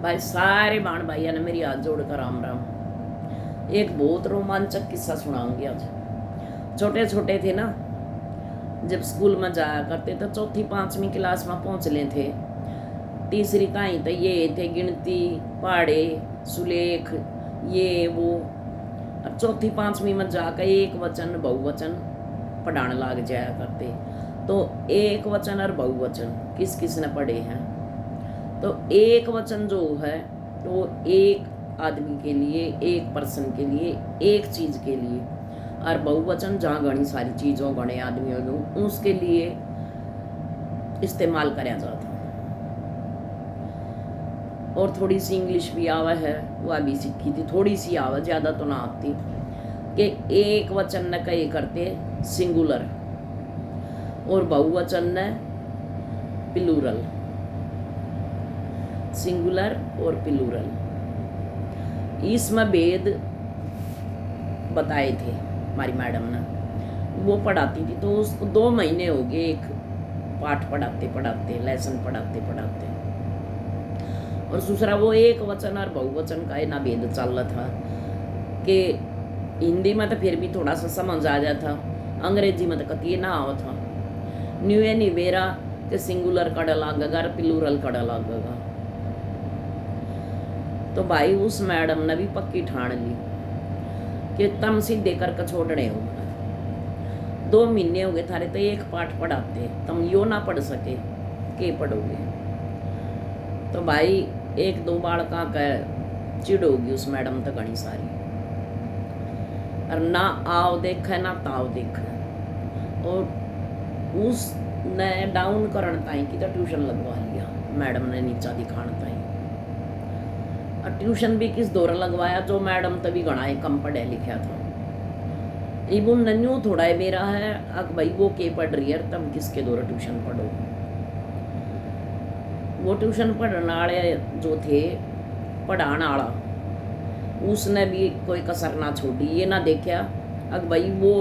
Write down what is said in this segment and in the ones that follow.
भाई सारे बहन भाइयों ने मेरी हाथ जोड़कर राम राम। एक बहुत रोमांचक किस्सा सुनाऊंगी आज। छोटे छोटे थे ना, जब स्कूल में जाया करते तो चौथी पांचवी क्लास में पहुंच ले थे। तीसरी कहीं तो ये थे गिनती, पहाड़े, सुलेख, ये वो। और चौथी पांचवी में जाकर एक वचन बहुवचन पढ़ाने लग जाया करते। तो एक वचन और बहुवचन किस किस ने पढ़े हैं? तो एक वचन जो है तो एक आदमी के लिए, एक पर्सन के लिए, एक चीज के लिए। और बहुवचन जहाँ घनी सारी चीजों, घने आदमियों, उसके लिए इस्तेमाल कराया जाता। और थोड़ी सी इंग्लिश भी आवा है, वह भी सीखी थी, थोड़ी सी आवा, ज्यादा तो ना आती। कि एक वचन न कहे करते सिंगुलर और बहुवचन न प्लूरल। सिंगुलर और प्लूरल, इसमें भेद बताए थे हमारी मैडम ने। वो पढ़ाती थी तो उसको 2 महीने हो गए एक पाठ पढ़ाते पढ़ाते, लेसन पढ़ाते पढ़ाते। और दूसरा वो एक वचन और बहुवचन का ना भेद चल रहा था कि हिंदी में तो फिर भी थोड़ा सा समझ आ जाता, अंग्रेजी में तो कति ना आवा था। न्यू ए निवेरा के सिंगुलर कड़ा लागेगा और प्लूरल कड़ा लागेगा। तो भाई उस मैडम ने भी पक्की ठान ली कि तम सीधे करके छोड़ने हो। 2 महीने हो गए थारे तो एक पाठ पढ़ाते, तुम यो ना पढ़ सके के पढ़ोगे? तो भाई 1-2 बालका का चिड़ होगी उस मैडम तो घनी सारी। और ना आओ देखे ना ताव देखे। और उसने डाउन करन ताई की तो ट्यूशन लगवा लिया मैडम ने, नीचा दिखान ताई। और ट्यूशन भी किस दौरा लगवाया जो मैडम तभी घना कम पढ़े लिखा था। इबू नन्यू थोड़ा है मेरा है, अब भाई वो के पढ़ रही है, तब किसके दौरा ट्यूशन पढ़ो। वो ट्यूशन पढ़ने वाले जो थे, पढ़ाने वाला, उसने भी कोई कसर ना छोड़ी। ये ना देखा अब भाई वो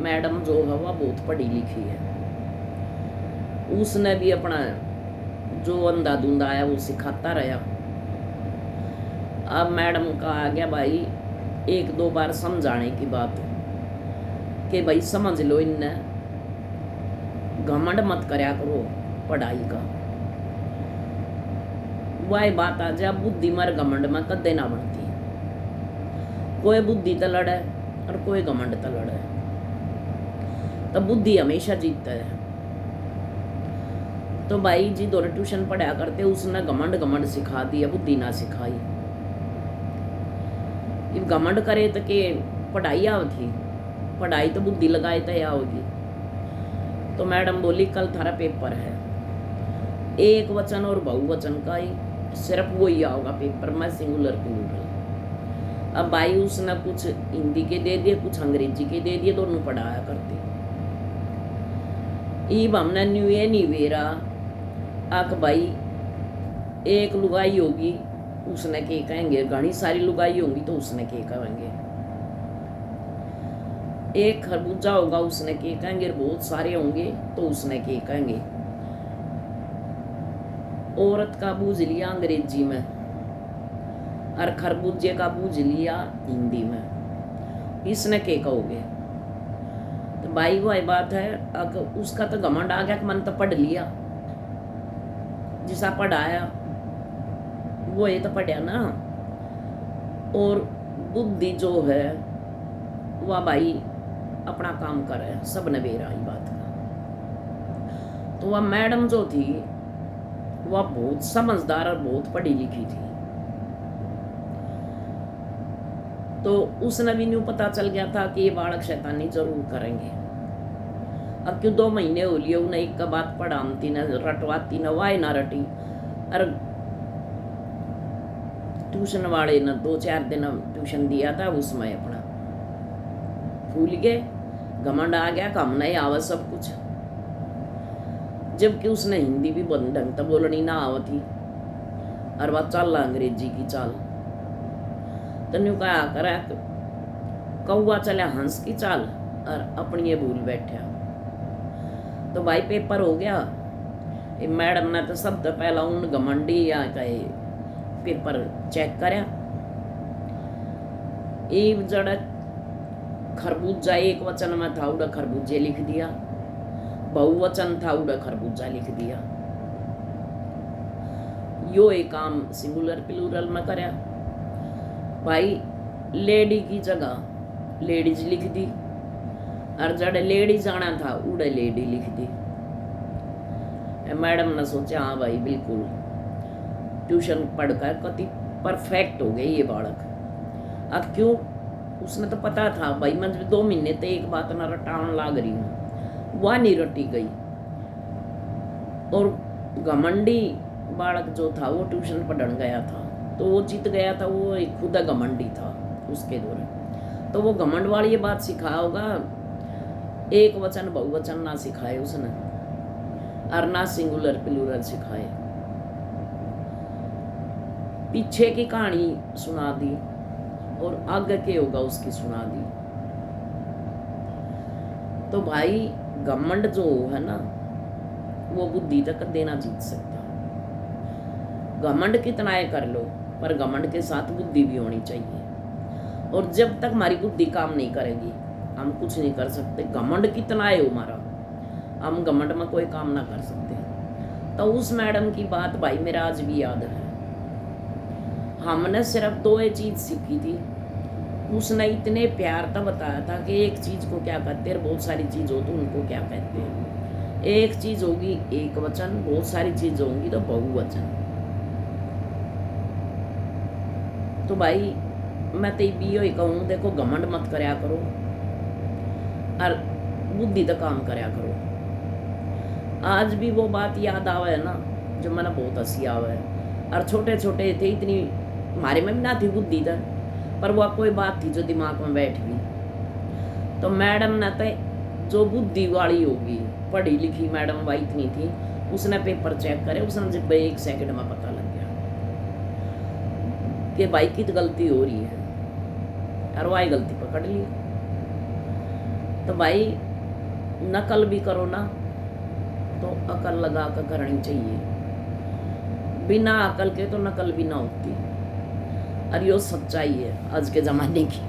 मैडम जो है वह बहुत पढ़ी लिखी है, उसने भी अपना जो अंधा धुंधा आया वो सिखाता रहा। अब मैडम का आ गया भाई 1-2 बार समझाने की बात कि भाई समझ लो, इनने घमंड मत करया करो पढ़ाई का। वह बात आ जाए बुद्धि मर घमंड में कदे ना बनती। कोई बुद्धि तो लड़े और कोई घमंड तो लड़े, तो बुद्धि हमेशा जीतता है। तो भाई जी दो ट्यूशन पढ़ाया करते, उसने घमंड घमंड सिखा दिया, बुद्धि ना सिखाई। घमंड करे तो के पढ़ाई आवती, पढ़ाई तो बुद्धि लगाए तो आओगी। तो मैडम बोली कल थारा पेपर है, एक वचन और बहुवचन का ही सिर्फ वही आओगा पेपर में, सिंगुलर प्लूरल। अब भाई उसने कुछ हिंदी के दे दिए, कुछ अंग्रेजी के दे दिए, दोनों पढ़ाया करते। ईब हमने न्यू ए निवेरा आक भाई एक लुगाई होगी, उसने के कहेंगे, घनी सारी लुगाई होंगी तो उसने के कहेंगे। एक खरबूजा होगा उसने के कहेंगे, बहुत सारे होंगे तो उसने के कहेंगे। औरत का बूझ लिया अंग्रेजी में और खरबूजे का बूझ लिया हिंदी में, इसने के कहोगे? तो भाई वही बात है, अगर उसका तो घमंड आ गया कि मन तो पढ़ लिया, जिसा पढ़ाया वो ये तो पढ़ा ना। और बुद्धि जो है वह भाई अपना काम करे, सब ने बेरा ही बात का। तो वह मैडम जो थी वह बहुत समझदार और बहुत पढ़ी लिखी थी। तो उसने भी न्यू पता चल गया था कि ये बालक शैतानी जरूर करेंगे। अब क्यों 2 महीने हो लिए उन्हें एक का बात पढ़ाती न रटवाती, न वाय ना रटी। और ट्यूशन वाले ने 2-4 दिन ट्यूशन दिया था, उसमें अपना भूल गए, घमंड आ गया, कम नहीं आवा सब कुछ। जबकि उसने हिंदी भी ढंग तो बोलनी ना आवती और वह चल अंग्रेजी की चाल। तो न्यू कहा करा कौआ चला हंस की चाल और अपनी ये भूल बैठा। तो भाई पेपर हो गया, मैडम ने तो सब तो पहला उन घमंडी या कहे पेपर चेक करया, एक जड़ा खरबूजा एक वचन में था उड़ा खरबूजे लिख दिया, बहुवचन था उड़ा खरबूजा लिख दिया। यो एक काम सिंगुलर प्लूरल में करया। भाई लेडी की जगह लेडीज लिख दी, और जड़े लेडी जाना था उड़े लेडी लिख दी। मैडम ने सोचा हाँ भाई बिल्कुल ट्यूशन पढ़कर कति परफेक्ट हो गए ये बालक। अब क्यों, उसने तो पता था भाई मैं 2 महीने तो एक बात ना रटान लाग रही हूँ, वह नहीं रटी गई। और घमंडी बालक जो था वो ट्यूशन पढ़ने गया था, तो वो जीत गया था, वो एक खुदा घमंडी था उसके दौरान। तो वो घमंड वाली ये बात सिखाया होगा, एक वचन बहुवचन ना सिखाए उसने, और ना सिंगुलर प्लूरल सिखाए। पीछे की कहानी सुना दी और आगे के होगा उसकी सुना दी। तो भाई घमंड जो है ना वो बुद्धि तक देना जीत सकता। घमंड कितना है कर लो, पर घमंड के साथ बुद्धि भी होनी चाहिए। और जब तक हमारी बुद्धि काम नहीं करेगी हम कुछ नहीं कर सकते। घमंड कितना है हमारा, हम घमंड में कोई काम ना कर सकते। तो उस मैडम की बात भाई मेरा आज भी याद है। हमने सिर्फ 2 चीज सीखी थी। उसने इतने प्यार था बताया था कि एक चीज को क्या कहते हैं, बहुत सारी चीज हो तो उनको क्या कहते हैं। एक चीज होगी एक वचन, बहुत सारी चीज होंगी तो बहुवचन। तो भाई मैं तो भी ही कहूँ, देखो घमंड मत करया करो और बुद्धि तो काम करया करो। आज भी वो बात याद आवे है ना जो मैंने बहुत हंसी आवे। और छोटे छोटे थे, इतनी हमारे में भी ना थी बुद्धि तो, पर वो कोई बात थी जो दिमाग में बैठ गई। तो मैडम ने तो जो बुद्धि वाली होगी, पढ़ी लिखी मैडम वही इतनी थी, उसने पेपर चेक करे, उसने जब 1 सेकंड में पता लग गया कि भाई की तो गलती हो रही है, और वही गलती पकड़ ली। तो भाई नकल भी करो ना तो अकल लगा कर करनी चाहिए, बिना अकल के तो नकल भी ना होती। और यो सच्चाई है आज के ज़माने की।